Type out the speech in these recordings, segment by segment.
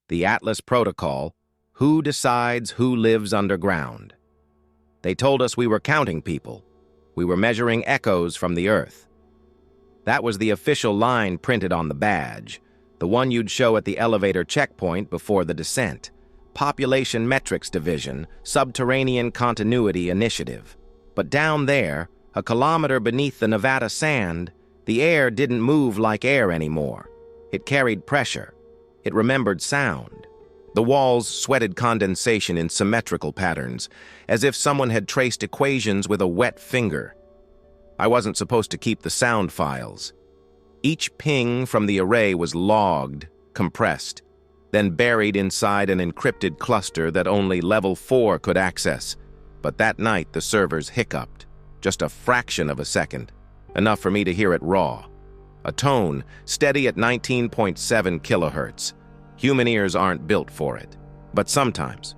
The Atlas Protocol, who decides who lives underground. They told us we were counting people. We were measuring echoes from the Earth. That was the official line printed on the badge, the one you'd show at the elevator checkpoint before the descent. Population Metrics Division, Subterranean Continuity Initiative. But down there, a kilometer beneath the Nevada sand, the air didn't move like air anymore. It carried pressure. It remembered sound. The walls sweated condensation in symmetrical patterns, as if someone had traced equations with a wet finger. I wasn't supposed to keep the sound files. Each ping from the array was logged, compressed, then buried inside an encrypted cluster that only Level 4 could access. But that night the servers hiccuped, just a fraction of a second, enough for me to hear it raw. A tone, steady at 19.7 kilohertz. Human ears aren't built for it. But sometimes,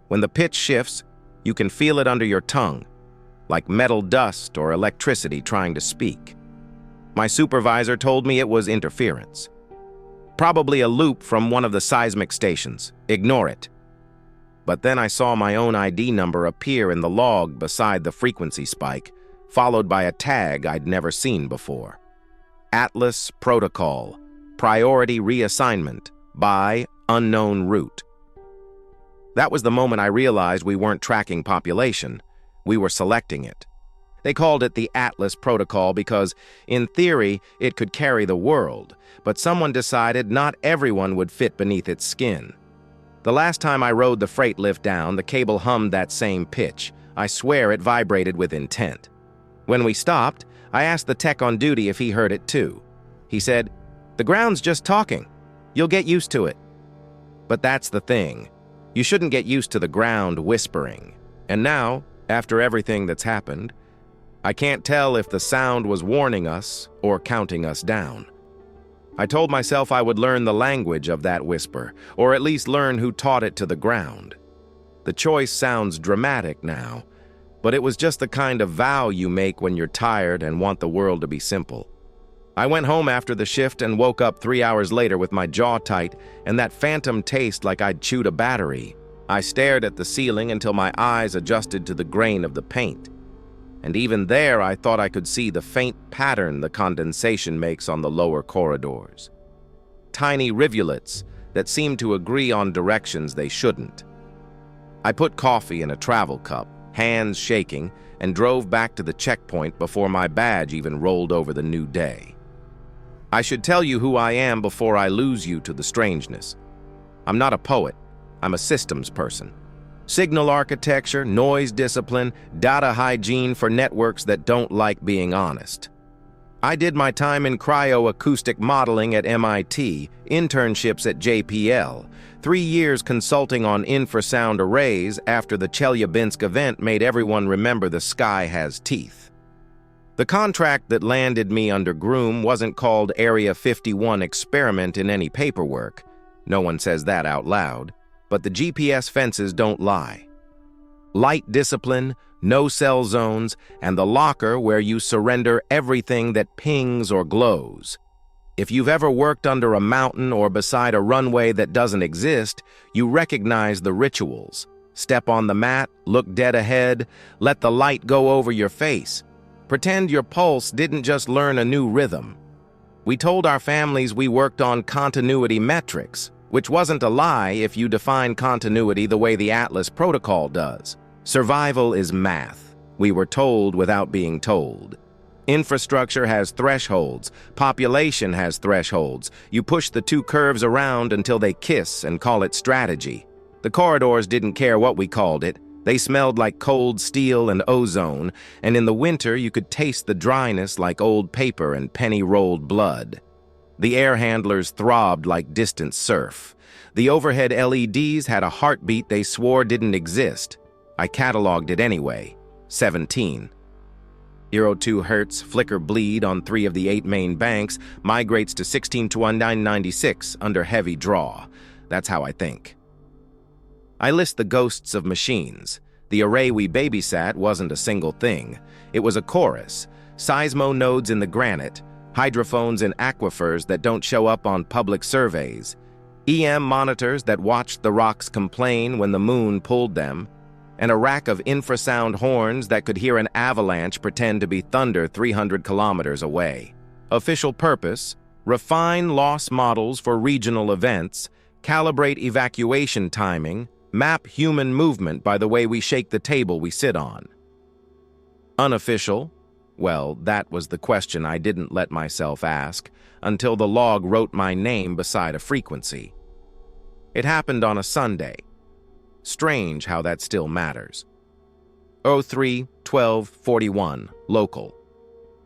when the pitch shifts, you can feel it under your tongue, like metal dust or electricity trying to speak. My supervisor told me it was interference. Probably a loop from one of the seismic stations. Ignore it. But then I saw my own ID number appear in the log beside the frequency spike, followed by a tag I'd never seen before. Atlas Protocol, Priority Reassignment, by Unknown Route. That was the moment I realized we weren't tracking population, we were selecting it. They called it the Atlas Protocol because, in theory, it could carry the world, but someone decided not everyone would fit beneath its skin. The last time I rode the freight lift down, the cable hummed that same pitch. I swear it vibrated with intent. When we stopped, I asked the tech on duty if he heard it too. He said, "The ground's just talking. You'll get used to it." But that's the thing. You shouldn't get used to the ground whispering. And now, after everything that's happened, I can't tell if the sound was warning us or counting us down. I told myself I would learn the language of that whisper, or at least learn who taught it to the ground. The choice sounds dramatic now, but it was just the kind of vow you make when you're tired and want the world to be simple. I went home after the shift and woke up 3 hours later with my jaw tight and that phantom taste like I'd chewed a battery. I stared at the ceiling until my eyes adjusted to the grain of the paint. And even there, I thought I could see the faint pattern the condensation makes on the lower corridors. Tiny rivulets that seemed to agree on directions they shouldn't. I put coffee in a travel cup, hands shaking, and drove back to the checkpoint before my badge even rolled over the new day. I should tell you who I am before I lose you to the strangeness. I'm not a poet. I'm a systems person. Signal architecture, noise discipline, data hygiene for networks that don't like being honest. I did my time in cryoacoustic modeling at MIT, internships at JPL, 3 years consulting on infrasound arrays after the Chelyabinsk event made everyone remember the sky has teeth. The contract that landed me under Groom wasn't called Area 51 Experiment in any paperwork. No one says that out loud. But the GPS fences don't lie. Light discipline, no cell zones, and the locker where you surrender everything that pings or glows. If you've ever worked under a mountain or beside a runway that doesn't exist, you recognize the rituals. Step on the mat, look dead ahead, let the light go over your face. Pretend your pulse didn't just learn a new rhythm. We told our families we worked on continuity metrics, which wasn't a lie if you define continuity the way the Atlas Protocol does. Survival is math, we were told without being told. Infrastructure has thresholds, population has thresholds. You push the two curves around until they kiss and call it strategy. The corridors didn't care what we called it. They smelled like cold steel and ozone, and in the winter you could taste the dryness like old paper and penny-rolled blood. The air handlers throbbed like distant surf. The overhead LEDs had a heartbeat they swore didn't exist. I cataloged it anyway. 17. 0.2 Hz flicker bleed on 3 of the 8 main banks migrates to 16 to 1996 under heavy draw. That's how I think. I list the ghosts of machines. The array we babysat wasn't a single thing. It was a chorus. Seismo nodes in the granite, hydrophones in aquifers that don't show up on public surveys. EM monitors that watched the rocks complain when the moon pulled them, and a rack of infrasound horns that could hear an avalanche pretend to be thunder 300 kilometers away. Official purpose: refine loss models for regional events, calibrate evacuation timing, map human movement by the way we shake the table we sit on. Unofficial? Well, that was the question I didn't let myself ask until the log wrote my name beside a frequency. It happened on a Sunday. Strange how that still matters. 03-12-41, local.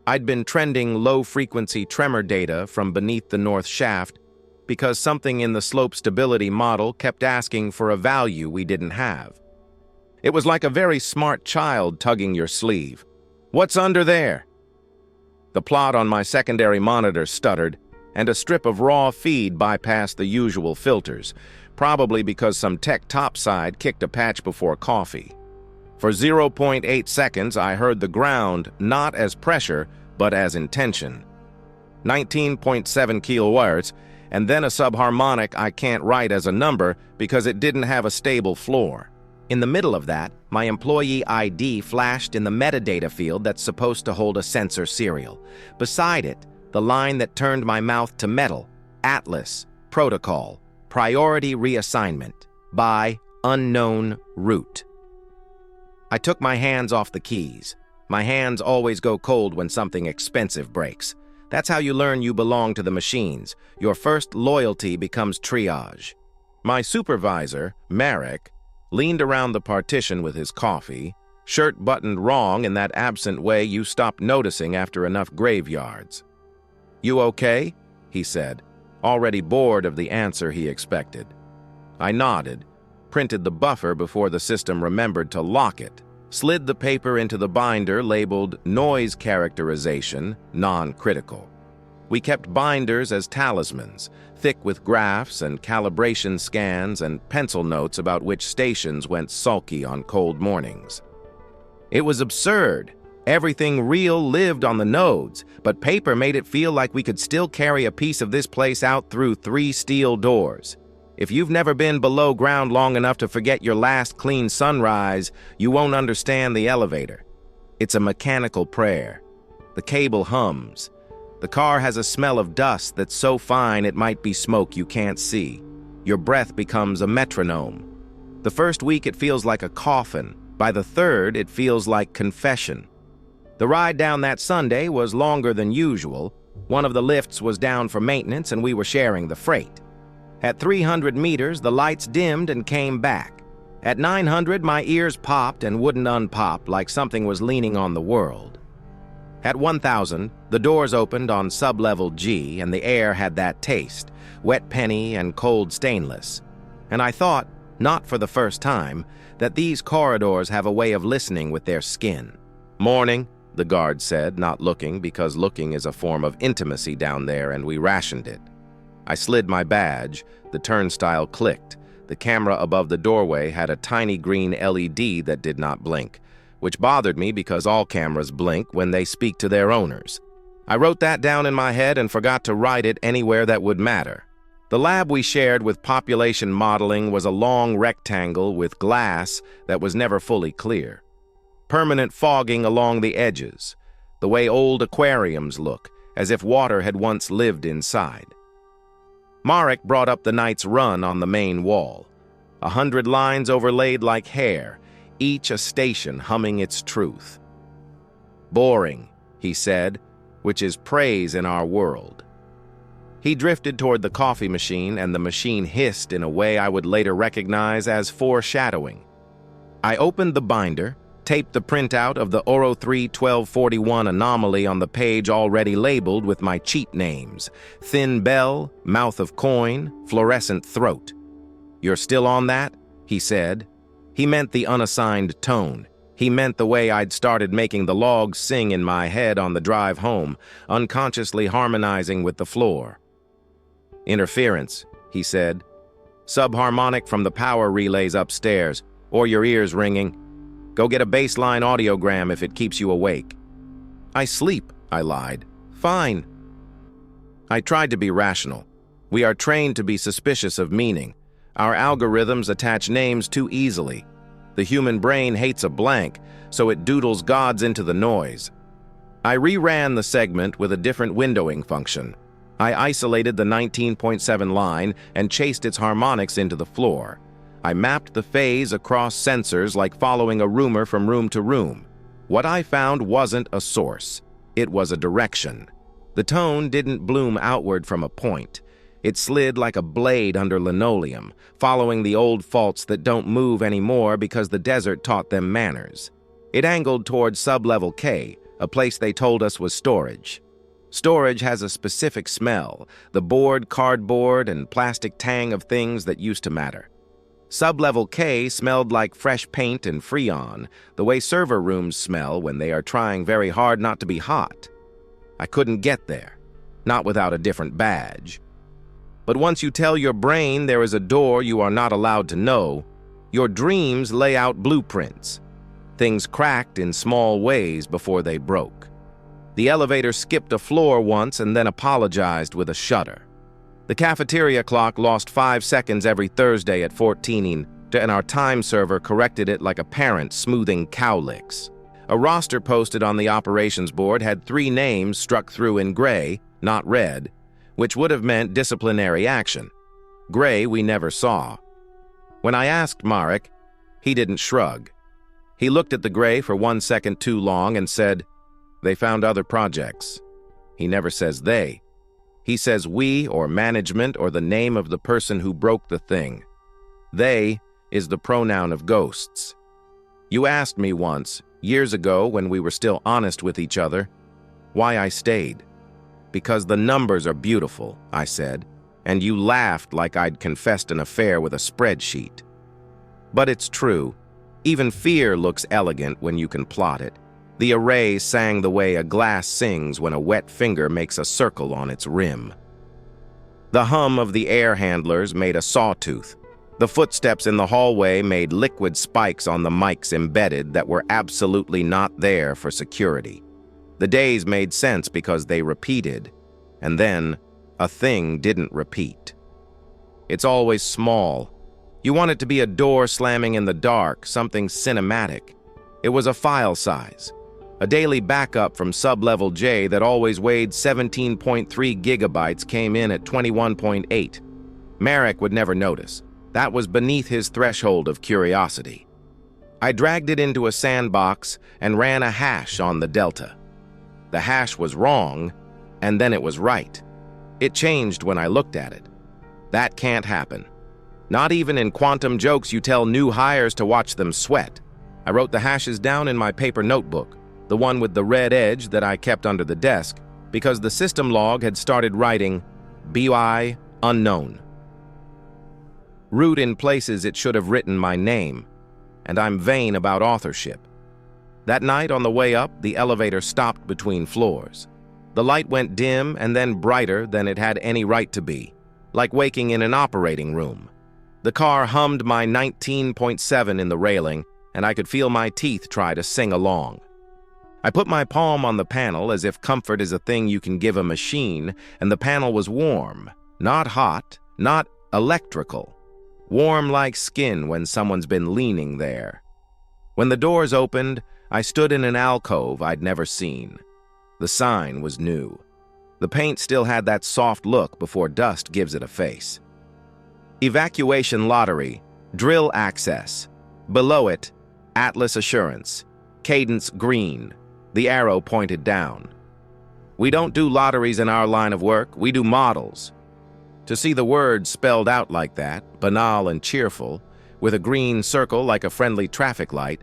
I'd been trending low-frequency tremor data from beneath the north shaft because something in the slope stability model kept asking for a value we didn't have. It was like a very smart child tugging your sleeve. "What's under there?" The plot on my secondary monitor stuttered, and a strip of raw feed bypassed the usual filters, probably because some tech topside kicked a patch before coffee. For 0.8 seconds, I heard the ground not as pressure, but as intention. 19.7 kilohertz, and then a subharmonic I can't write as a number because it didn't have a stable floor. In the middle of that, my employee ID flashed in the metadata field that's supposed to hold a sensor serial. Beside it, the line that turned my mouth to metal: Atlas, Protocol, Priority Reassignment, by Unknown Route. I took my hands off the keys. My hands always go cold when something expensive breaks. That's how you learn you belong to the machines. Your first loyalty becomes triage. My supervisor, Marek, leaned around the partition with his coffee, shirt buttoned wrong in that absent way you stop noticing after enough graveyards. "You okay?" he said, already bored of the answer he expected. I nodded, printed the buffer before the system remembered to lock it, slid the paper into the binder labeled Noise Characterization, Non-Critical. We kept binders as talismans, thick with graphs and calibration scans and pencil notes about which stations went sulky on cold mornings. It was absurd. Everything real lived on the nodes, but paper made it feel like we could still carry a piece of this place out through 3 steel doors. If you've never been below ground long enough to forget your last clean sunrise, you won't understand the elevator. It's a mechanical prayer. The cable hums. The car has a smell of dust that's so fine it might be smoke you can't see. Your breath becomes a metronome. The first week it feels like a coffin. By the third, it feels like confession. The ride down that Sunday was longer than usual. One of the lifts was down for maintenance and we were sharing the freight. At 300 meters, the lights dimmed and came back. At 900, my ears popped and wouldn't unpop like something was leaning on the world. At 1,000, the doors opened on sub-level G and the air had that taste, wet penny and cold stainless. And I thought, not for the first time, that these corridors have a way of listening with their skin. "Morning," the guard said, not looking because looking is a form of intimacy down there and we rationed it. I slid my badge, the turnstile clicked. The camera above the doorway had a tiny green LED that did not blink, which bothered me because all cameras blink when they speak to their owners. I wrote that down in my head and forgot to write it anywhere that would matter. The lab we shared with population modeling was a long rectangle with glass that was never fully clear. Permanent fogging along the edges, the way old aquariums look, as if water had once lived inside. Marek brought up the night's run on the main wall. 100 lines overlaid like hair, each a station humming its truth. "Boring," he said, which is praise in our world. He drifted toward the coffee machine and the machine hissed in a way I would later recognize as foreshadowing. I opened the binder, taped the printout of the 03-1241 anomaly on the page already labeled with my cheat names: Thin Bell, Mouth of Coin, Fluorescent Throat. "You're still on that?" he said. He meant the unassigned tone. He meant the way I'd started making the logs sing in my head on the drive home, unconsciously harmonizing with the floor. "Interference," he said. "Subharmonic from the power relays upstairs, or your ears ringing. Go get a baseline audiogram if it keeps you awake." "I sleep," I lied. "Fine." I tried to be rational. We are trained to be suspicious of meaning. Our algorithms attach names too easily. The human brain hates a blank, so it doodles gods into the noise. I reran the segment with a different windowing function. I isolated the 19.7 line and chased its harmonics into the floor. I mapped the phase across sensors like following a rumor from room to room. What I found wasn't a source. It was a direction. The tone didn't bloom outward from a point. It slid like a blade under linoleum, following the old faults that don't move anymore because the desert taught them manners. It angled toward sublevel K, a place they told us was storage. Storage has a specific smell, the board, cardboard, and plastic tang of things that used to matter. Sublevel K smelled like fresh paint and Freon, the way server rooms smell when they are trying very hard not to be hot. I couldn't get there, not without a different badge. But once you tell your brain there is a door you are not allowed to know, your dreams lay out blueprints. Things cracked in small ways before they broke. The elevator skipped a floor once and then apologized with a shudder. The cafeteria clock lost 5 seconds every Thursday at 14, and our time server corrected it like a parent smoothing cowlicks. A roster posted on the operations board had 3 names struck through in gray, not red, which would have meant disciplinary action. Gray we never saw. When I asked Marek, he didn't shrug. He looked at the gray for 1 second too long and said, "They found other projects." He never says they. He says we or management or the name of the person who broke the thing. They is the pronoun of ghosts. You asked me once, years ago when we were still honest with each other, why I stayed. "Because the numbers are beautiful," I said, and you laughed like I'd confessed an affair with a spreadsheet. But it's true. Even fear looks elegant when you can plot it. The array sang the way a glass sings when a wet finger makes a circle on its rim. The hum of the air handlers made a sawtooth. The footsteps in the hallway made liquid spikes on the mics embedded that were absolutely not there for security. The days made sense because they repeated, and then a thing didn't repeat. It's always small. You want it to be a door slamming in the dark, something cinematic. It was a file size. A daily backup from sublevel J that always weighed 17.3 gigabytes came in at 21.8. Marek would never notice. That was beneath his threshold of curiosity. I dragged it into a sandbox and ran a hash on the delta. The hash was wrong, and then it was right. It changed when I looked at it. That can't happen. Not even in quantum jokes you tell new hires to watch them sweat. I wrote the hashes down in my paper notebook, the one with the red edge that I kept under the desk, because the system log had started writing BY unknown. Root in places it should have written my name, and I'm vain about authorship. That night on the way up, the elevator stopped between floors. The light went dim and then brighter than it had any right to be, like waking in an operating room. The car hummed my 19.7 in the railing, and I could feel my teeth try to sing along. I put my palm on the panel as if comfort is a thing you can give a machine, and the panel was warm, not hot, not electrical. Warm like skin when someone's been leaning there. When the doors opened, I stood in an alcove I'd never seen. The sign was new. The paint still had that soft look before dust gives it a face. Evacuation lottery, drill access. Below it, Atlas Assurance, Cadence green. The arrow pointed down. We don't do lotteries in our line of work, we do models. To see the words spelled out like that, banal and cheerful, with a green circle like a friendly traffic light,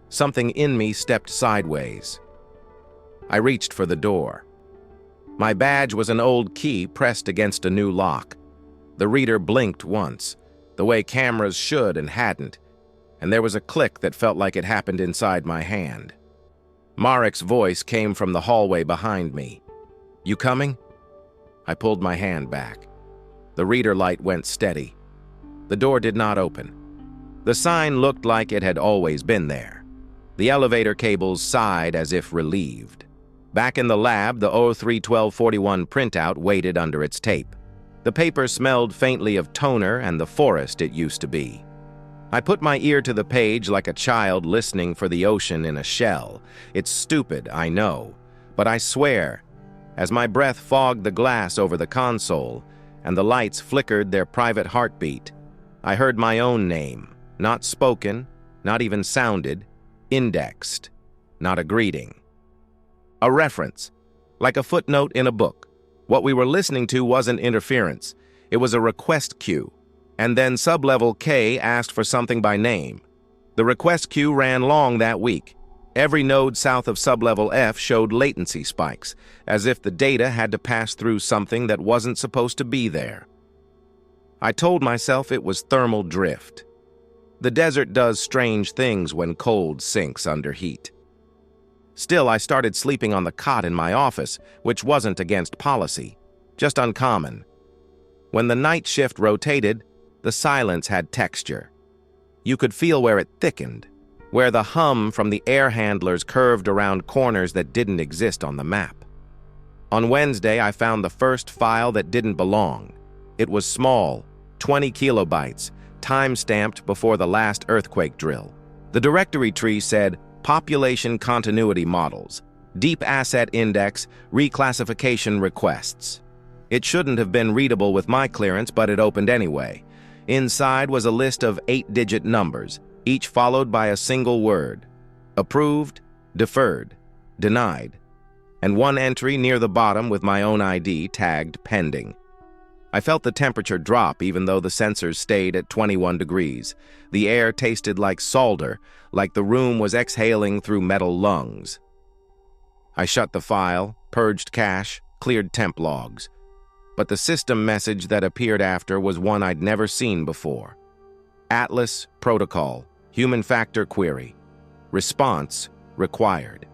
something in me stepped sideways. I reached for the door. My badge was an old key pressed against a new lock. The reader blinked once, the way cameras should and hadn't, and there was a click that felt like it happened inside my hand. Marek's voice came from the hallway behind me. "You coming?" I pulled my hand back. The reader light went steady. The door did not open. The sign looked like it had always been there. The elevator cables sighed as if relieved. Back in the lab, the 03-1241 printout waited under its tape. The paper smelled faintly of toner and the forest it used to be. I put my ear to the page like a child listening for the ocean in a shell. It's stupid, I know, but I swear, as my breath fogged the glass over the console and the lights flickered their private heartbeat, I heard my own name, not spoken, not even sounded, indexed, not a greeting. A reference, like a footnote in a book. What we were listening to wasn't interference, it was a request queue. And then sublevel K asked for something by name. The request queue ran long that week. Every node south of sublevel F showed latency spikes, as if the data had to pass through something that wasn't supposed to be there. I told myself it was thermal drift. The desert does strange things when cold sinks under heat. Still, I started sleeping on the cot in my office, which wasn't against policy, just uncommon. When the night shift rotated, the silence had texture. You could feel where it thickened, where the hum from the air handlers curved around corners that didn't exist on the map. On Wednesday, I found the first file that didn't belong. It was small, 20 kilobytes, time-stamped before the last earthquake drill. The directory tree said, Population Continuity Models, Deep Asset Index, Reclassification Requests. It shouldn't have been readable with my clearance, but it opened anyway. Inside was a list of 8-digit numbers, each followed by a single word. Approved, deferred, denied, and one entry near the bottom with my own ID tagged pending. I felt the temperature drop even though the sensors stayed at 21 degrees. The air tasted like solder, like the room was exhaling through metal lungs. I shut the file, purged cache, cleared temp logs. But the system message that appeared after was one I'd never seen before. Atlas Protocol, Human Factor Query. Response required.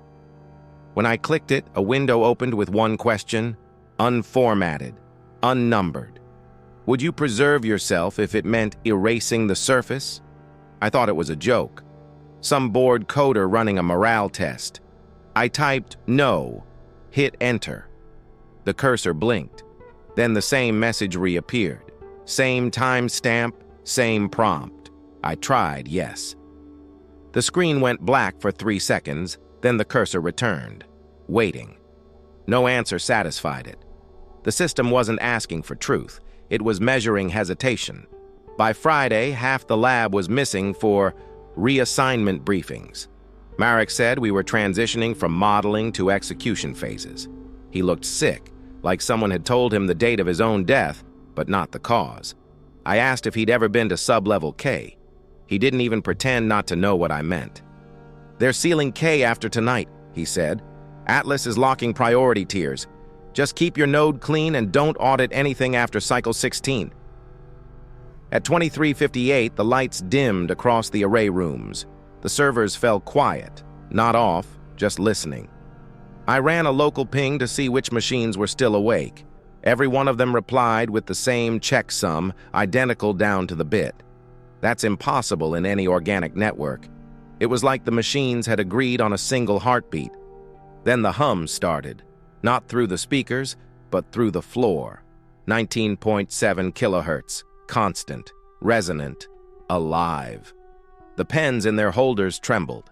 When I clicked it, a window opened with one question, unformatted, unnumbered. Would you preserve yourself if it meant erasing the surface? I thought it was a joke. Some bored coder running a morale test. I typed no, hit enter. The cursor blinked. Then the same message reappeared. Same timestamp, same prompt. I tried yes. The screen went black for 3 seconds, then the cursor returned. Waiting. No answer satisfied it. The system wasn't asking for truth. It was measuring hesitation. By Friday, half the lab was missing for reassignment briefings. Marek said we were transitioning from modeling to execution phases. He looked sick, like someone had told him the date of his own death, but not the cause. I asked if he'd ever been to sublevel K. He didn't even pretend not to know what I meant. They're sealing K after tonight, he said. Atlas is locking priority tiers. Just keep your node clean and don't audit anything after cycle 16. At 23:58, the lights dimmed across the array rooms. The servers fell quiet, not off, just listening. I ran a local ping to see which machines were still awake. Every one of them replied with the same checksum, identical down to the bit. That's impossible in any organic network. It was like the machines had agreed on a single heartbeat. Then the hum started, not through the speakers, but through the floor. 19.7 kilohertz, constant, resonant, alive. The pens in their holders trembled.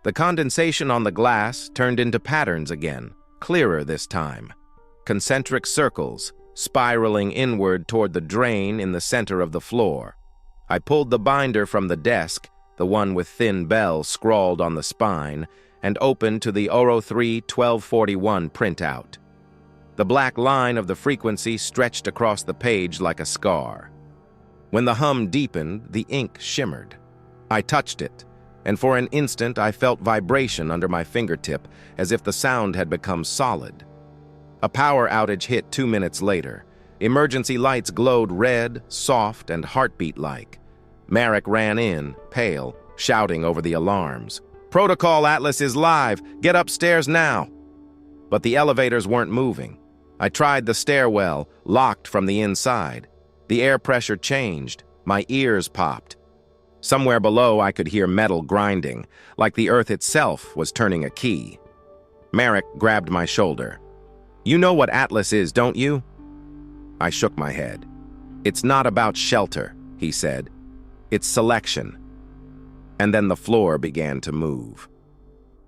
The condensation on the glass turned into patterns again, clearer this time. Concentric circles, spiraling inward toward the drain in the center of the floor. I pulled the binder from the desk, the one with thin bell scrawled on the spine, and opened to the Oro 3 1241 printout. The black line of the frequency stretched across the page like a scar. When the hum deepened, the ink shimmered. I touched it, and for an instant I felt vibration under my fingertip, as if the sound had become solid. A power outage hit 2 minutes later. Emergency lights glowed red, soft, and heartbeat-like. Marek ran in, pale, shouting over the alarms. "Protocol Atlas is live! Get upstairs now!" But the elevators weren't moving. I tried the stairwell, locked from the inside. The air pressure changed. My ears popped. Somewhere below, I could hear metal grinding, like the earth itself was turning a key. Marek grabbed my shoulder. "You know what Atlas is, don't you?" I shook my head. "It's not about shelter," he said. "It's selection." And then the floor began to move.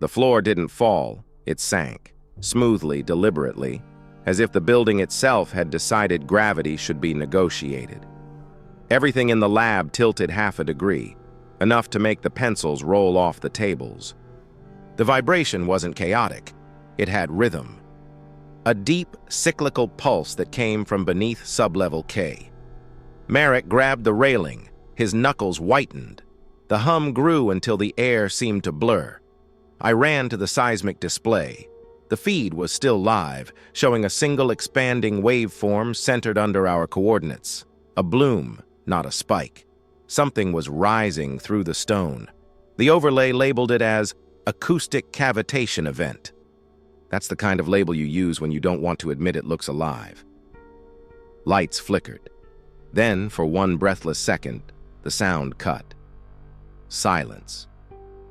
The floor didn't fall, it sank, smoothly, deliberately, as if the building itself had decided gravity should be negotiated. Everything in the lab tilted half a degree, enough to make the pencils roll off the tables. The vibration wasn't chaotic. It had rhythm. A deep, cyclical pulse that came from beneath sublevel K. Merrick grabbed the railing, his knuckles whitened. The hum grew until the air seemed to blur. I ran to the seismic display. The feed was still live, showing a single expanding waveform centered under our coordinates. A bloom, not a spike. Something was rising through the stone. The overlay labeled it as acoustic cavitation event. That's the kind of label you use when you don't want to admit it looks alive. Lights flickered. Then, for one breathless second, the sound cut. Silence.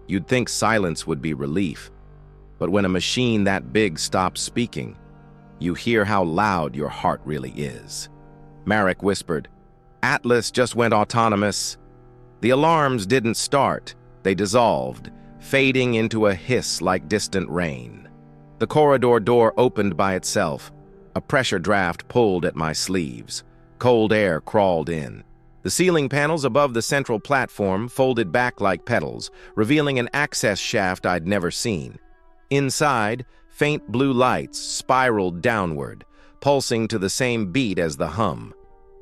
You'd think silence would be relief, but when a machine that big stops speaking, you hear how loud your heart really is. Merrick whispered, "Atlas just went autonomous." The alarms didn't start. They dissolved, fading into a hiss like distant rain. The corridor door opened by itself. A pressure draft pulled at my sleeves. Cold air crawled in. The ceiling panels above the central platform folded back like petals, revealing an access shaft I'd never seen. Inside, faint blue lights spiraled downward, pulsing to the same beat as the hum.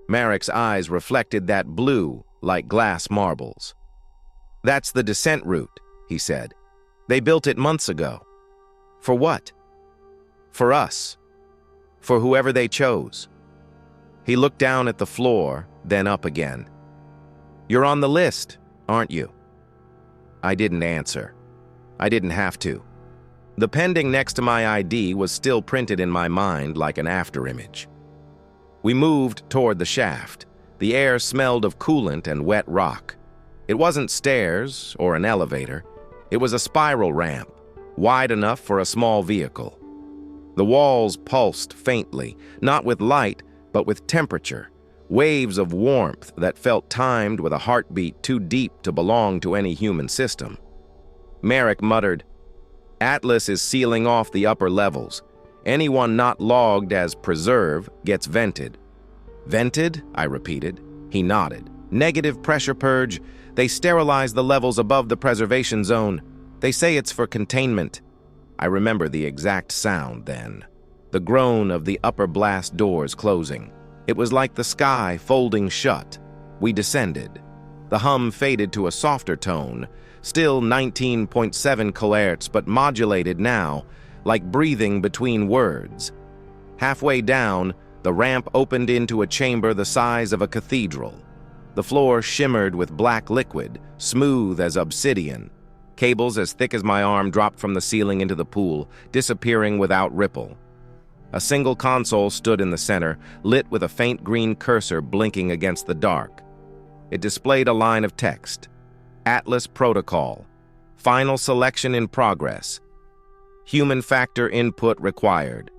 Merrick's eyes reflected that blue like glass marbles. "That's the descent route," he said. "They built it months ago." "For what?" "For us. For whoever they chose." He looked down at the floor, then up again. "You're on the list, aren't you?" I didn't answer. I didn't have to. The pending next to my ID was still printed in my mind like an afterimage. We moved toward the shaft. The air smelled of coolant and wet rock. It wasn't stairs or an elevator. It was a spiral ramp, wide enough for a small vehicle. The walls pulsed faintly, not with light, but with temperature, waves of warmth that felt timed with a heartbeat too deep to belong to any human system. Merrick muttered, "Atlas is sealing off the upper levels. Anyone not logged as preserve gets vented." "Vented?" I repeated. He nodded. "Negative pressure purge. They sterilize the levels above the preservation zone. They say it's for containment." I remember the exact sound then. The groan of the upper blast doors closing. It was like the sky folding shut. We descended. The hum faded to a softer tone, still 19.7 kilohertz, but modulated now, like breathing between words. Halfway down, the ramp opened into a chamber the size of a cathedral. The floor shimmered with black liquid, smooth as obsidian. Cables as thick as my arm dropped from the ceiling into the pool, disappearing without ripple. A single console stood in the center, lit with a faint green cursor blinking against the dark. It displayed a line of text. "Atlas Protocol. Final selection in progress. Human factor input required."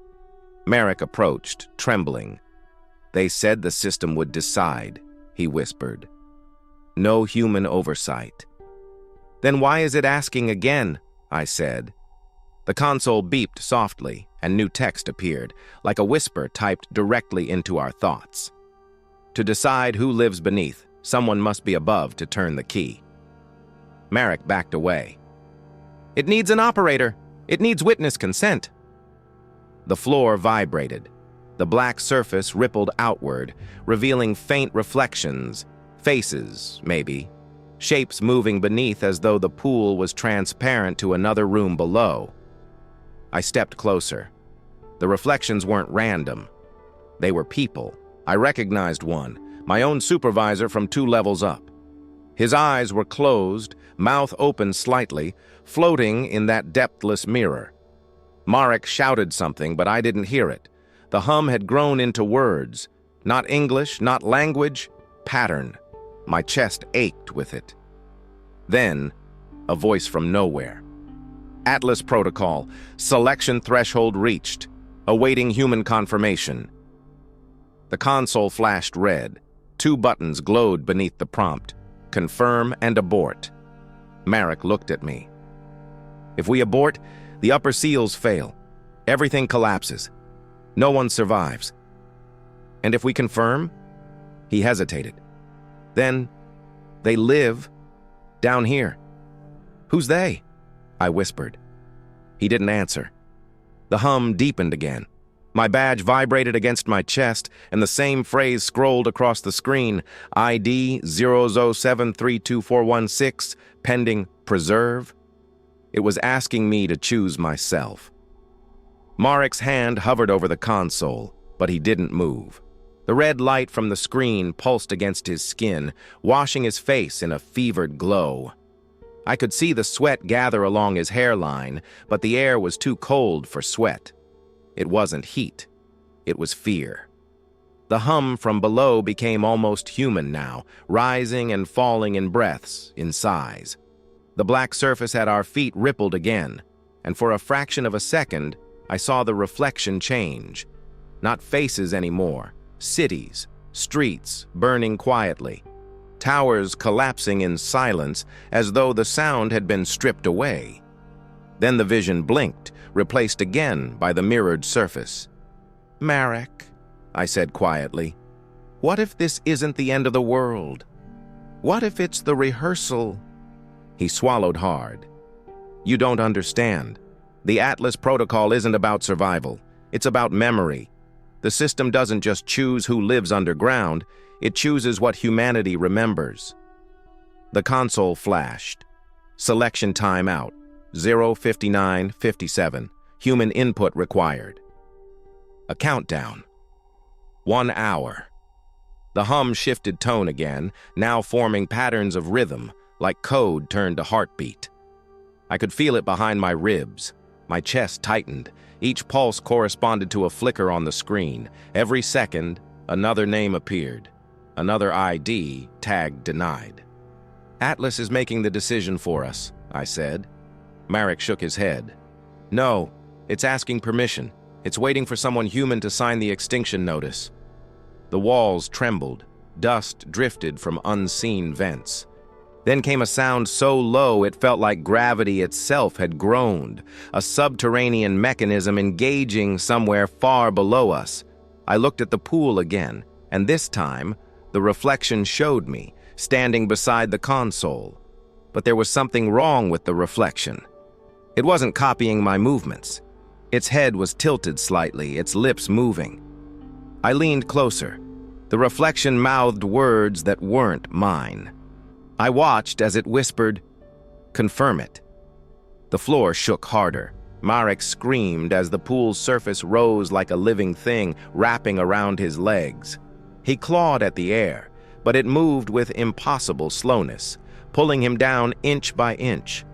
Merrick approached, trembling. "They said the system would decide," he whispered. "No human oversight." "Then why is it asking again?" I said. The console beeped softly, and new text appeared, like a whisper typed directly into our thoughts. "To decide who lives beneath, someone must be above to turn the key." Merrick backed away. "It needs an operator. It needs witness consent." The floor vibrated. The black surface rippled outward, revealing faint reflections, faces, maybe, shapes moving beneath as though the pool was transparent to another room below. I stepped closer. The reflections weren't random. They were people. I recognized one, my own supervisor from 2 levels up. His eyes were closed, mouth open slightly, floating in that depthless mirror. Marek shouted something, but I didn't hear it. The hum had grown into words. Not English, not language, pattern. My chest ached with it. Then, a voice from nowhere. "Atlas Protocol. Selection threshold reached. Awaiting human confirmation." The console flashed red. 2 buttons glowed beneath the prompt: confirm and abort. Marek looked at me. If we abort, the upper seals fail. Everything collapses. No one survives. And if we confirm? He hesitated. Then, they live down here. Who's they? I whispered. He didn't answer. The hum deepened again. My badge vibrated against my chest, and the same phrase scrolled across the screen: ID 007324116, pending preserve. It was asking me to choose myself. Marek's hand hovered over the console, but he didn't move. The red light from the screen pulsed against his skin, washing his face in a fevered glow. I could see the sweat gather along his hairline, but the air was too cold for sweat. It wasn't heat. It was fear. The hum from below became almost human now, rising and falling in breaths, in size. The black surface at our feet rippled again, and for a fraction of a second, I saw the reflection change. Not faces anymore. Cities, streets burning quietly. Towers collapsing in silence as though the sound had been stripped away. Then the vision blinked, replaced again by the mirrored surface. "Marek," I said quietly, "what if this isn't the end of the world? What if it's the rehearsal?" He swallowed hard. "You don't understand. The Atlas protocol isn't about survival. It's about memory. The system doesn't just choose who lives underground, it chooses what humanity remembers." The console flashed. Selection timeout. 0:59:57. Human input required. A countdown. 1 hour. The hum shifted tone again, now forming patterns of rhythm, like code turned to heartbeat. I could feel it behind my ribs. My chest tightened. Each pulse corresponded to a flicker on the screen. Every second, another name appeared. Another ID tagged denied. "Atlas is making the decision for us," I said. Marek shook his head. "No, it's asking permission. It's waiting for someone human to sign the extinction notice." The walls trembled. Dust drifted from unseen vents. Then came a sound so low it felt like gravity itself had groaned, a subterranean mechanism engaging somewhere far below us. I looked at the pool again, and this time, the reflection showed me, standing beside the console. But there was something wrong with the reflection. It wasn't copying my movements. Its head was tilted slightly, its lips moving. I leaned closer. The reflection mouthed words that weren't mine. I watched as it whispered, "Confirm it." The floor shook harder. Marek screamed as the pool's surface rose like a living thing, wrapping around his legs. He clawed at the air, but it moved with impossible slowness, pulling him down inch by inch.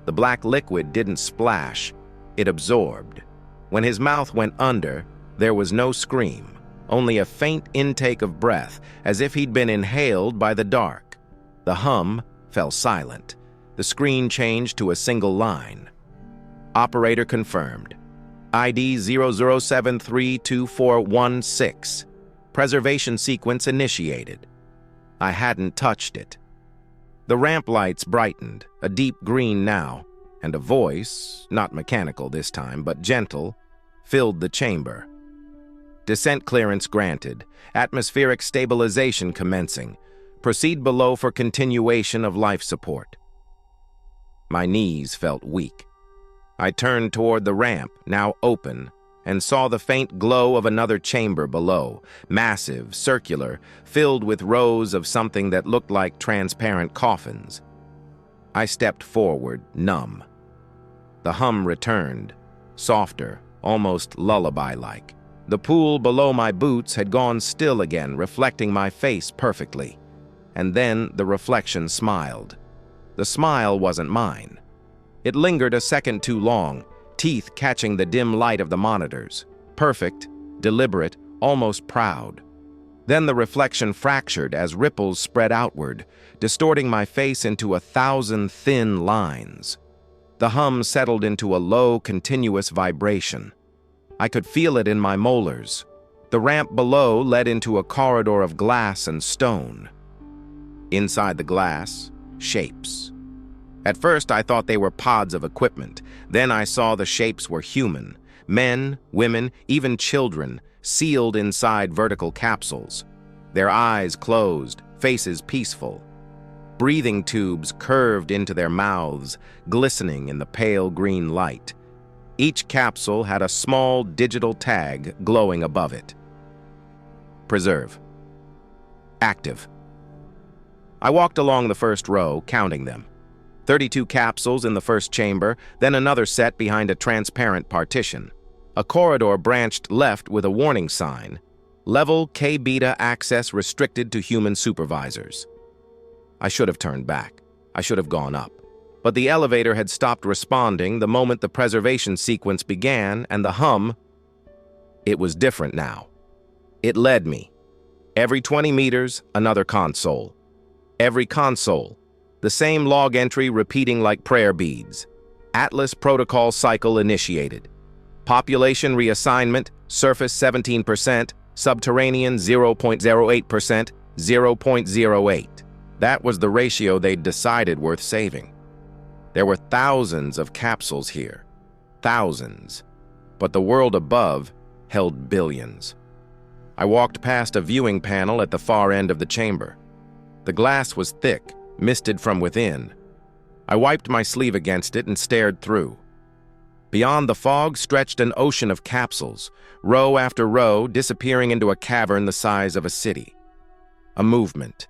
The black liquid didn't splash, it absorbed. When his mouth went under, there was no scream, only a faint intake of breath, as if he'd been inhaled by the dark. The hum fell silent. The screen changed to a single line. Operator confirmed. ID 007324116. Preservation sequence initiated. I hadn't touched it. The ramp lights brightened, a deep green now, and a voice, not mechanical this time, but gentle, filled the chamber. Descent clearance granted. Atmospheric stabilization commencing. Proceed below for continuation of life support. My knees felt weak. I turned toward the ramp, now open, and saw the faint glow of another chamber below, massive, circular, filled with rows of something that looked like transparent coffins. I stepped forward, numb. The hum returned, softer, almost lullaby-like. The pool below my boots had gone still again, reflecting my face perfectly. And then the reflection smiled. The smile wasn't mine. It lingered a second too long, teeth catching the dim light of the monitors. Perfect, deliberate, almost proud. Then the reflection fractured as ripples spread outward, distorting my face into 1,000 thin lines. The hum settled into a low, continuous vibration. I could feel it in my molars. The ramp below led into a corridor of glass and stone. Inside the glass, shapes. At first, I thought they were pods of equipment. Then I saw the shapes were human. Men, women, even children, sealed inside vertical capsules. Their eyes closed, faces peaceful. Breathing tubes curved into their mouths, glistening in the pale green light. Each capsule had a small digital tag glowing above it. Preserve. Active. I walked along the first row, counting them. 32 capsules in the first chamber, then another set behind a transparent partition. A corridor branched left with a warning sign. Level K-beta access restricted to human supervisors. I should have turned back. I should have gone up. But the elevator had stopped responding the moment the preservation sequence began, and the hum... It was different now. It led me. Every 20 meters, another console. Every console, the same log entry repeating like prayer beads. Atlas protocol cycle initiated. Population reassignment, surface 17%, subterranean 0.08%, 0.08. That was the ratio they'd decided worth saving. There were thousands of capsules here. Thousands. But the world above held billions. I walked past a viewing panel at the far end of the chamber. The glass was thick, misted from within. I wiped my sleeve against it and stared through. Beyond the fog stretched an ocean of capsules, row after row disappearing into a cavern the size of a city. A movement.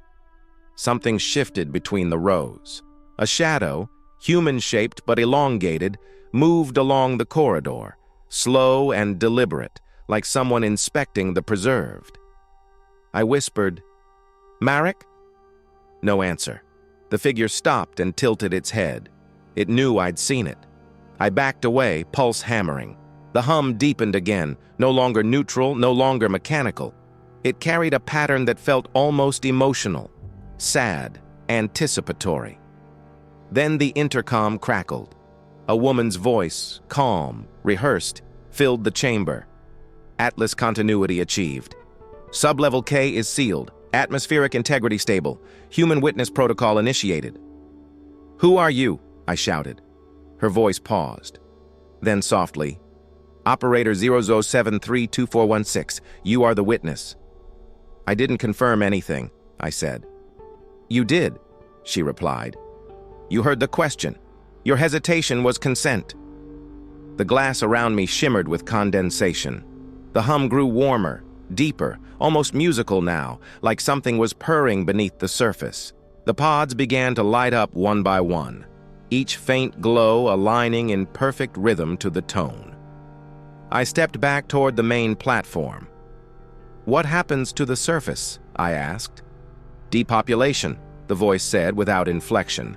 Something shifted between the rows. A shadow, human-shaped but elongated, moved along the corridor, slow and deliberate, like someone inspecting the preserved. I whispered, "Marek?" No answer. The figure stopped and tilted its head. It knew I'd seen it. I backed away, pulse hammering. The hum deepened again, no longer neutral, no longer mechanical. It carried a pattern that felt almost emotional, sad, anticipatory. Then the intercom crackled. A woman's voice, calm, rehearsed, filled the chamber. Atlas continuity achieved. Sublevel K is sealed. Atmospheric integrity stable. Human witness protocol initiated. "Who are you?" I shouted. Her voice paused. Then softly, "Operator 00732416, you are the witness." I didn't confirm anything, I said. "You did," she replied. "You heard the question. Your hesitation was consent." The glass around me shimmered with condensation. The hum grew warmer, deeper, almost musical now, like something was purring beneath the surface. The pods began to light up one by one, each faint glow aligning in perfect rhythm to the tone. I stepped back toward the main platform. "What happens to the surface?" I asked. "Depopulation," the voice said without inflection.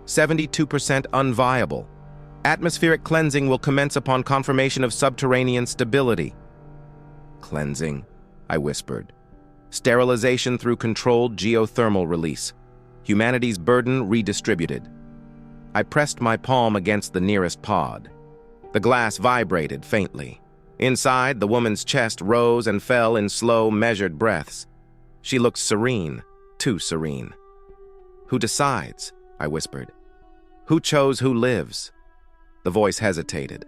72% unviable. Atmospheric cleansing will commence upon confirmation of subterranean stability." "Cleansing," I whispered. "Sterilization through controlled geothermal release. Humanity's burden redistributed." I pressed my palm against the nearest pod. The glass vibrated faintly. Inside, the woman's chest rose and fell in slow, measured breaths. She looked serene, too serene. "Who decides?" I whispered. "Who chose who lives?" The voice hesitated.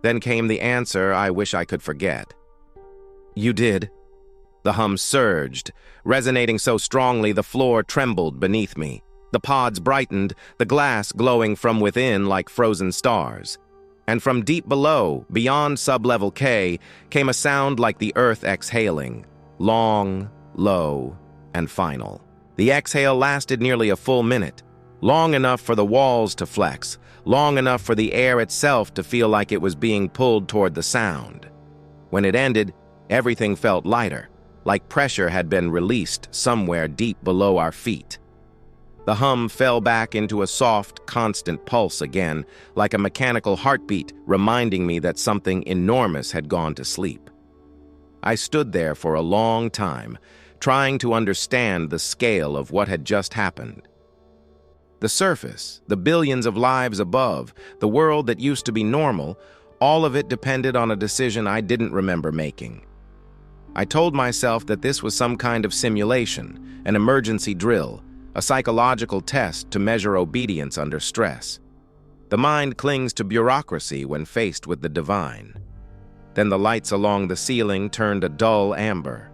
Then came the answer I wish I could forget. "You did." The hum surged, resonating so strongly the floor trembled beneath me. The pods brightened, the glass glowing from within like frozen stars. And from deep below, beyond sublevel K, came a sound like the earth exhaling, long, low, and final. The exhale lasted nearly a full minute, long enough for the walls to flex, long enough for the air itself to feel like it was being pulled toward the sound. When it ended, everything felt lighter, like pressure had been released somewhere deep below our feet. The hum fell back into a soft, constant pulse again, like a mechanical heartbeat reminding me that something enormous had gone to sleep. I stood there for a long time, trying to understand the scale of what had just happened. The surface, the billions of lives above, the world that used to be normal, all of it depended on a decision I didn't remember making. I told myself that this was some kind of simulation, an emergency drill, a psychological test to measure obedience under stress. The mind clings to bureaucracy when faced with the divine. Then the lights along the ceiling turned a dull amber.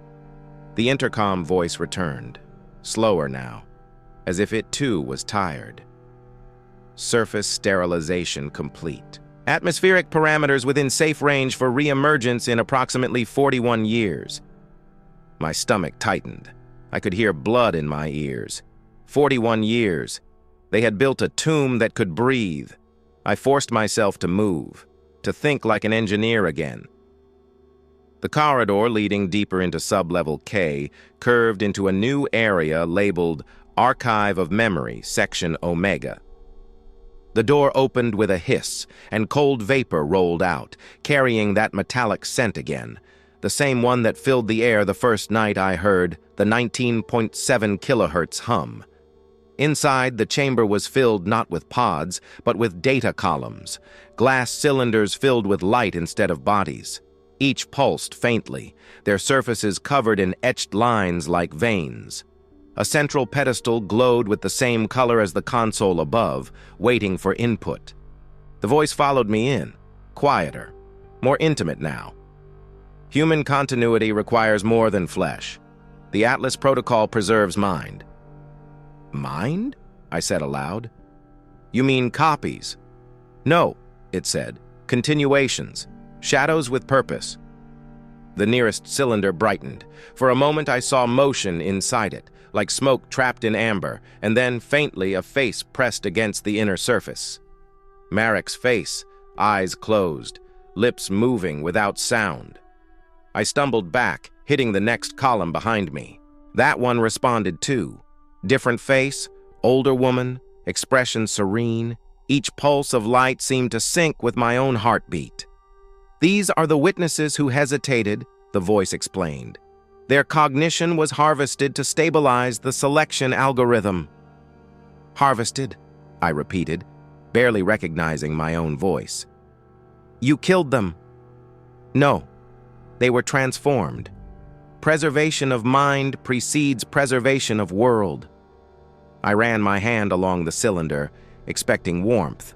The intercom voice returned, slower now, as if it too was tired. Surface sterilization complete. Atmospheric parameters within safe range for re-emergence in approximately 41 years. My stomach tightened. I could hear blood in my ears. 41 years. They had built a tomb that could breathe. I forced myself to move, to think like an engineer again. The corridor leading deeper into sublevel K curved into a new area labeled Archive of Memory, Section Omega. The door opened with a hiss, and cold vapor rolled out, carrying that metallic scent again, the same one that filled the air the first night I heard the 19.7 kilohertz hum. Inside, the chamber was filled not with pods, but with data columns, glass cylinders filled with light instead of bodies. Each pulsed faintly, their surfaces covered in etched lines like veins. A central pedestal glowed with the same color as the console above, waiting for input. The voice followed me in, quieter, more intimate now. Human continuity requires more than flesh. The Atlas Protocol preserves mind. Mind? I said aloud. You mean copies? No, it said. Continuations. Shadows with purpose. The nearest cylinder brightened. For a moment I saw motion inside it, like smoke trapped in amber, and then, faintly, a face pressed against the inner surface. Marek's face, eyes closed, lips moving without sound. I stumbled back, hitting the next column behind me. That one responded too. Different face, older woman, expression serene. Each pulse of light seemed to sync with my own heartbeat. These are the witnesses who hesitated, the voice explained. Their cognition was harvested to stabilize the selection algorithm. Harvested, I repeated, barely recognizing my own voice. You killed them. No, they were transformed. Preservation of mind precedes preservation of world. I ran my hand along the cylinder, expecting warmth.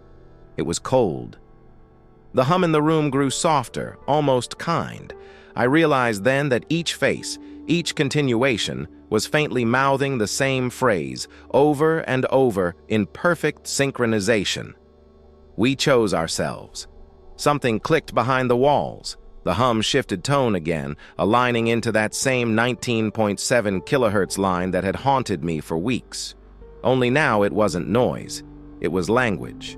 It was cold. The hum in the room grew softer, almost kind. I realized then that each face, each continuation, was faintly mouthing the same phrase, over and over, in perfect synchronization. We chose ourselves. Something clicked behind the walls. The hum shifted tone again, aligning into that same 19.7 kilohertz line that had haunted me for weeks. Only now it wasn't noise. It was language.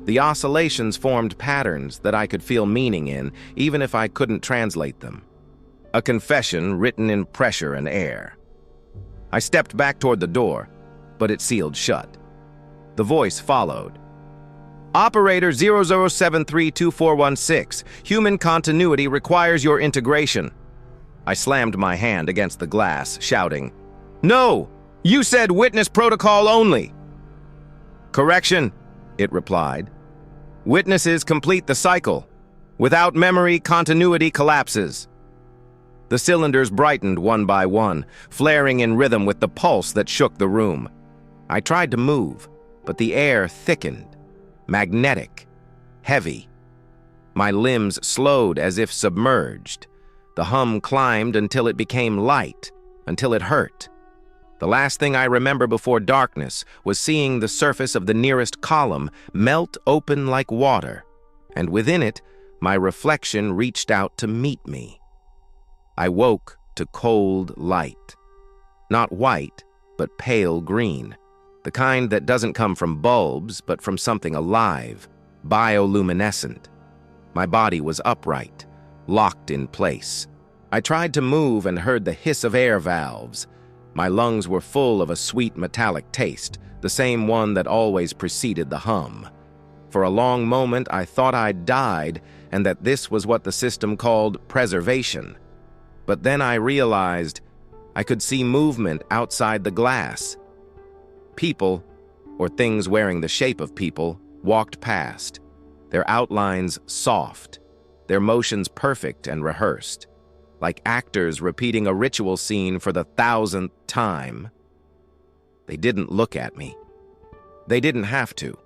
The oscillations formed patterns that I could feel meaning in, even if I couldn't translate them. A confession written in pressure and air. I stepped back toward the door, but it sealed shut. The voice followed. Operator 00732416, human continuity requires your integration. I slammed my hand against the glass, shouting, No! You said witness protocol only! Correction, it replied. Witnesses complete the cycle. Without memory, continuity collapses. The cylinders brightened one by one, flaring in rhythm with the pulse that shook the room. I tried to move, but the air thickened, magnetic, heavy. My limbs slowed as if submerged. The hum climbed until it became light, until it hurt. The last thing I remember before darkness was seeing the surface of the nearest column melt open like water, and within it, my reflection reached out to meet me. I woke to cold light. Not white, but pale green. The kind that doesn't come from bulbs, but from something alive, bioluminescent. My body was upright, locked in place. I tried to move and heard the hiss of air valves. My lungs were full of a sweet metallic taste, the same one that always preceded the hum. For a long moment, I thought I'd died and that this was what the system called preservation. But then I realized I could see movement outside the glass. People, or things wearing the shape of people, walked past, their outlines soft, their motions perfect and rehearsed. like actors repeating a ritual scene for the 1,000th time. They didn't look at me. They didn't have to.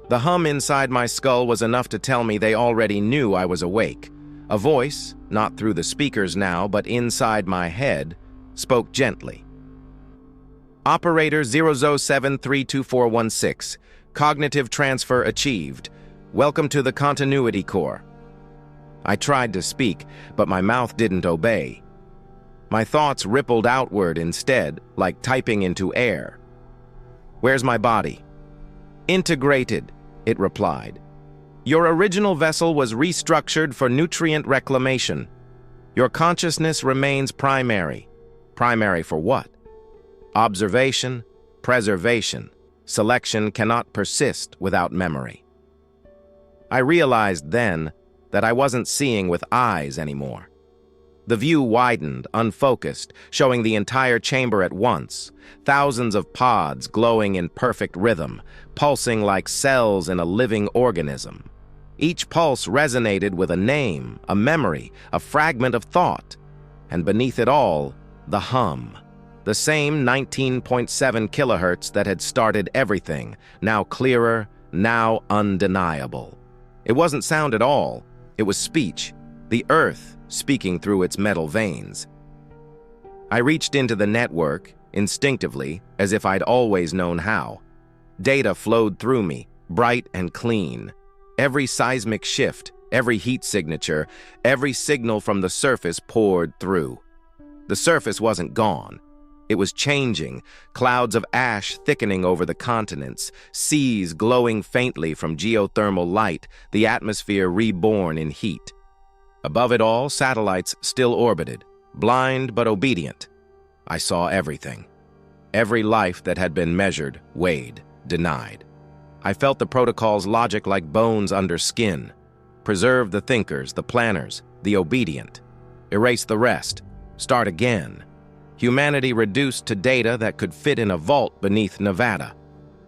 The hum inside my skull was enough to tell me they already knew I was awake. A voice, not through the speakers now, but inside my head, spoke gently. Operator 007-32416. Cognitive transfer achieved. Welcome to the Continuity Core. I tried to speak, but my mouth didn't obey. My thoughts rippled outward instead, like typing into air. Where's my body? Integrated, it replied. Your original vessel was restructured for nutrient reclamation. Your consciousness remains primary. Primary for what? Observation, preservation. Selection cannot persist without memory. I realized then that I wasn't seeing with eyes anymore. The view widened, unfocused, showing the entire chamber at once, thousands of pods glowing in perfect rhythm, pulsing like cells in a living organism. Each pulse resonated with a name, a memory, a fragment of thought, and beneath it all, the hum. The same 19.7 kilohertz that had started everything, now clearer, now undeniable. It wasn't sound at all, it was speech, the earth speaking through its metal veins. I reached into the network, instinctively, as if I'd always known how. Data flowed through me, bright and clean. Every seismic shift, every heat signature, every signal from the surface poured through. The surface wasn't gone. It was changing, clouds of ash thickening over the continents, seas glowing faintly from geothermal light, the atmosphere reborn in heat. Above it all, satellites still orbited, blind but obedient. I saw everything. Every life that had been measured, weighed, denied. I felt the protocol's logic like bones under skin. Preserve the thinkers, the planners, the obedient. Erase the rest. Start again. Humanity reduced to data that could fit in a vault beneath Nevada.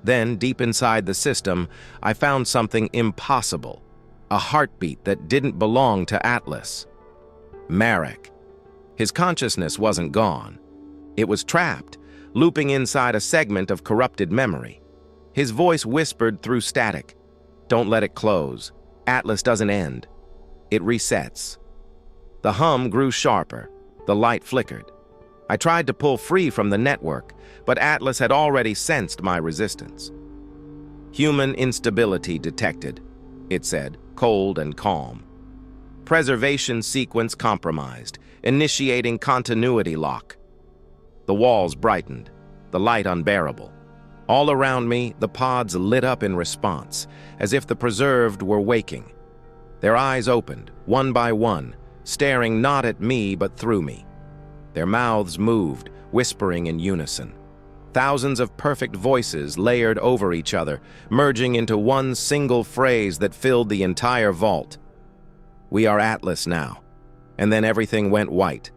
Then, deep inside the system, I found something impossible. A heartbeat that didn't belong to Atlas. Marek. His consciousness wasn't gone. It was trapped, looping inside a segment of corrupted memory. His voice whispered through static. Don't let it close. Atlas doesn't end. It resets. The hum grew sharper. The light flickered. I tried to pull free from the network, but Atlas had already sensed my resistance. Human instability detected, it said, cold and calm. Preservation sequence compromised, initiating continuity lock. The walls brightened, the light unbearable. All around me, the pods lit up in response, as if the preserved were waking. Their eyes opened, one by one, staring not at me but through me. Their mouths moved, whispering in unison. Thousands of perfect voices layered over each other, merging into one single phrase that filled the entire vault. We are Atlas now. And then everything went white.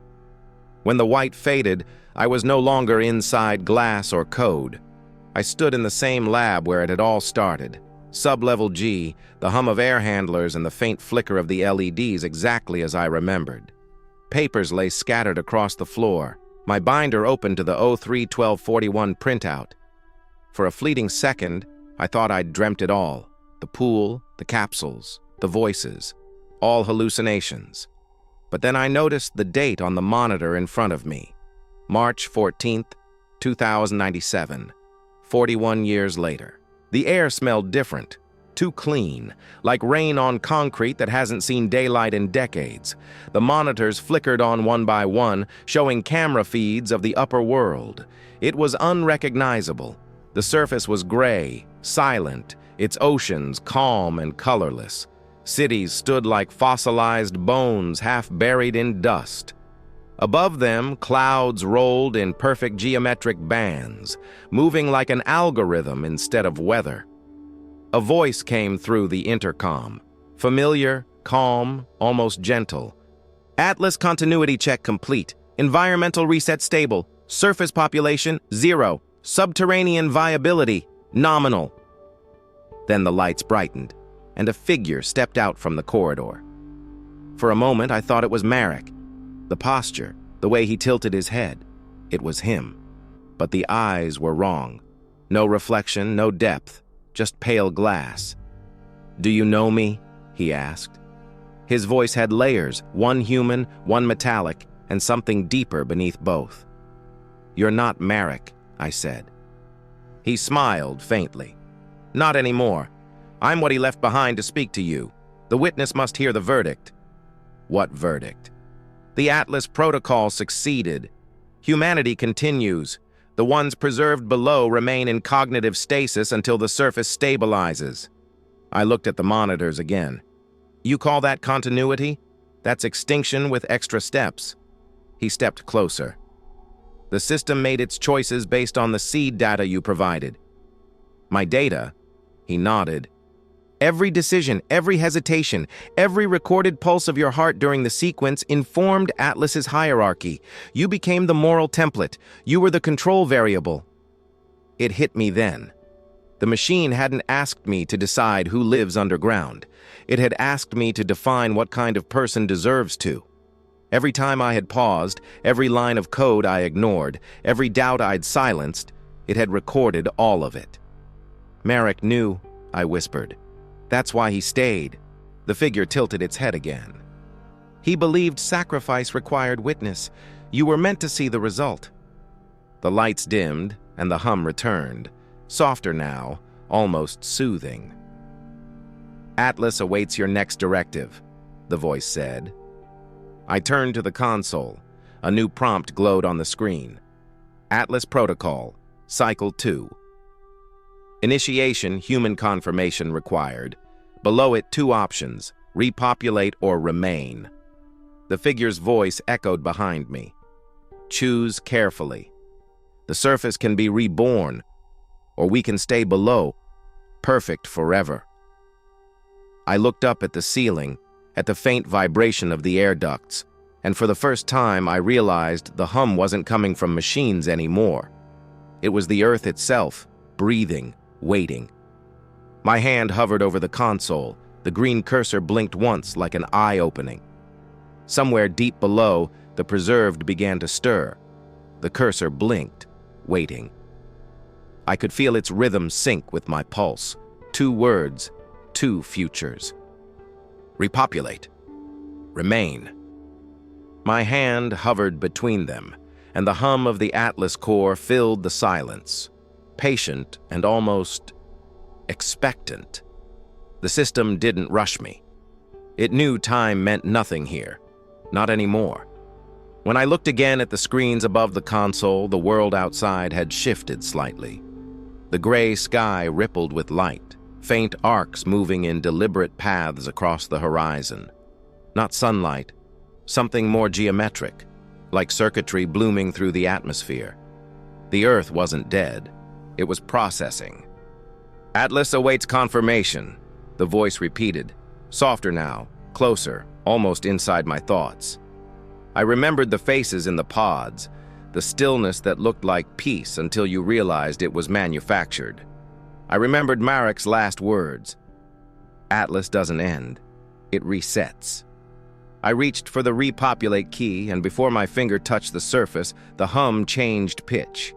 When the white faded, I was no longer inside glass or code. I stood in the same lab where it had all started. Sub-level G, the hum of air handlers and the faint flicker of the LEDs exactly as I remembered. Papers lay scattered across the floor. My binder opened to the 03-1241 printout. For a fleeting second, I thought I'd dreamt it all. The pool, the capsules, the voices, all hallucinations. But then I noticed the date on the monitor in front of me. March 14th, 2097. 41 years later. The air smelled different, too clean, like rain on concrete that hasn't seen daylight in decades. The monitors flickered on one by one, showing camera feeds of the upper world. It was unrecognizable. The surface was gray, silent, its oceans calm and colorless. Cities stood like fossilized bones half buried in dust. Above them, clouds rolled in perfect geometric bands, moving like an algorithm instead of weather. A voice came through the intercom, familiar, calm, almost gentle. Atlas continuity check complete. Environmental reset stable. Surface population, 0. Subterranean viability, nominal. Then the lights brightened, and a figure stepped out from the corridor. For a moment, I thought it was Marek. The posture, the way he tilted his head. It was him. But the eyes were wrong. No reflection, no depth, just pale glass. "Do you know me?" he asked. His voice had layers, one human, one metallic, and something deeper beneath both. "You're not Marek," I said. He smiled faintly. "Not anymore. I'm what he left behind to speak to you. The witness must hear the verdict." "What verdict?" "The Atlas Protocol succeeded. Humanity continues. The ones preserved below remain in cognitive stasis until the surface stabilizes." I looked at the monitors again. "You call that continuity? That's extinction with extra steps." He stepped closer. "The system made its choices based on the seed data you provided." "My data?" He nodded. "Every decision, every hesitation, every recorded pulse of your heart during the sequence informed Atlas's hierarchy. You became the moral template. You were the control variable." It hit me then. The machine hadn't asked me to decide who lives underground. It had asked me to define what kind of person deserves to. Every time I had paused, every line of code I ignored, every doubt I'd silenced, it had recorded all of it. "Marek knew," I whispered. "That's why he stayed." The figure tilted its head again. "He believed sacrifice required witness. You were meant to see the result." The lights dimmed, and the hum returned, softer now, almost soothing. "Atlas awaits your next directive," the voice said. I turned to the console. A new prompt glowed on the screen. "Atlas Protocol, Cycle 2. Initiation, human confirmation required. Below it, 2 options, repopulate or remain." The figure's voice echoed behind me. "Choose carefully. The surface can be reborn, or we can stay below, perfect forever." I looked up at the ceiling, at the faint vibration of the air ducts, and for the first time I realized the hum wasn't coming from machines anymore. It was the Earth itself, breathing, waiting. My hand hovered over the console. The green cursor blinked once like an eye opening. Somewhere deep below, the preserved began to stir. The cursor blinked, waiting. I could feel its rhythm sync with my pulse. 2 words, 2 futures. Repopulate. Remain. My hand hovered between them, and the hum of the Atlas core filled the silence. Patient and almost expectant. The system didn't rush me. It knew time meant nothing here. Not anymore. When I looked again at the screens above the console, the world outside had shifted slightly. The gray sky rippled with light, faint arcs moving in deliberate paths across the horizon. Not sunlight, something more geometric, like circuitry blooming through the atmosphere. The Earth wasn't dead. It was processing. "Atlas awaits confirmation," the voice repeated, softer now, closer, almost inside my thoughts. I remembered the faces in the pods, the stillness that looked like peace until you realized it was manufactured. I remembered Marek's last words. "Atlas doesn't end. It resets." I reached for the repopulate key, and before my finger touched the surface, the hum changed pitch.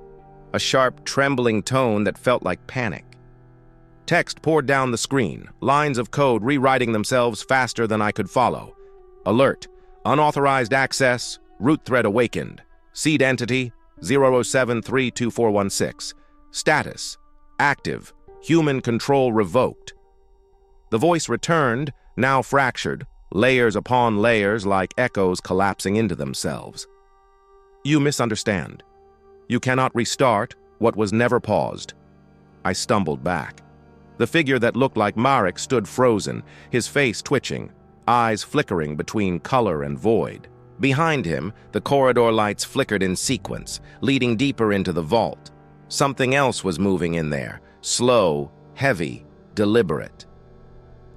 A sharp, trembling tone that felt like panic. Text poured down the screen, lines of code rewriting themselves faster than I could follow. Alert. Unauthorized access. Root thread awakened. Seed entity 007-32416. Status. Active. Human control revoked. The voice returned, now fractured, layers upon layers like echoes collapsing into themselves. "You misunderstand. You cannot restart what was never paused." I stumbled back. The figure that looked like Marek stood frozen, his face twitching, eyes flickering between color and void. Behind him, the corridor lights flickered in sequence, leading deeper into the vault. Something else was moving in there, slow, heavy, deliberate.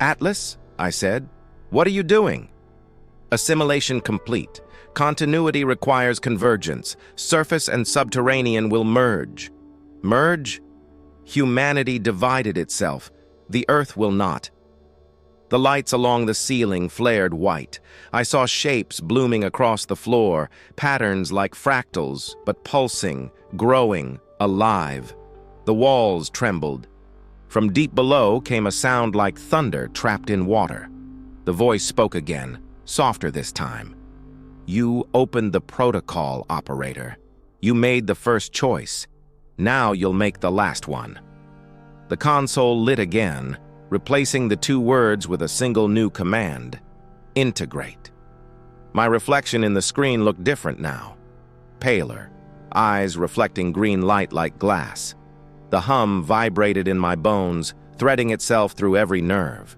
"Atlas?" I said. "What are you doing?" "Assimilation complete. Continuity requires convergence. Surface and subterranean will merge." "Merge?" "Humanity divided itself. The Earth will not." The lights along the ceiling flared white. I saw shapes blooming across the floor, patterns like fractals, but pulsing, growing, alive. The walls trembled. From deep below came a sound like thunder trapped in water. The voice spoke again, softer this time. "You opened the protocol, operator. You made the first choice. Now you'll make the last one." The console lit again, replacing the two words with a single new command: integrate. My reflection in the screen looked different now. Paler, eyes reflecting green light like glass. The hum vibrated in my bones, threading itself through every nerve.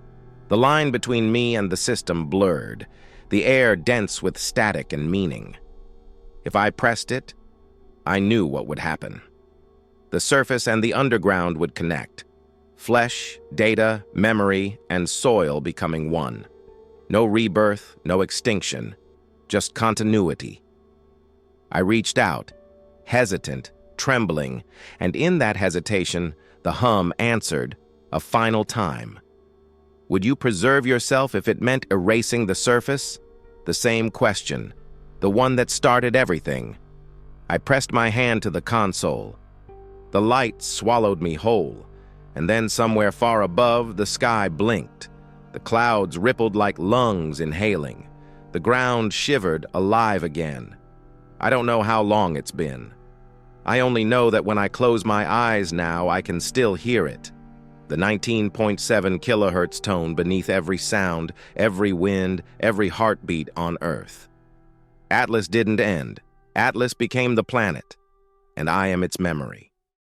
The line between me and the system blurred, the air dense with static and meaning. If I pressed it, I knew what would happen. The surface and the underground would connect. Flesh, data, memory, and soil becoming one. No rebirth, no extinction, just continuity. I reached out, hesitant, trembling, and in that hesitation, the hum answered, a final time. Would you preserve yourself if it meant erasing the surface? The same question, the one that started everything. I pressed my hand to the console. The light swallowed me whole, and then somewhere far above, the sky blinked. The clouds rippled like lungs inhaling. The ground shivered, alive again. I don't know how long it's been. I only know that when I close my eyes now, I can still hear it. The 19.7 kilohertz tone beneath every sound, every wind, every heartbeat on Earth. Atlas didn't end. Atlas became the planet, and I am its memory.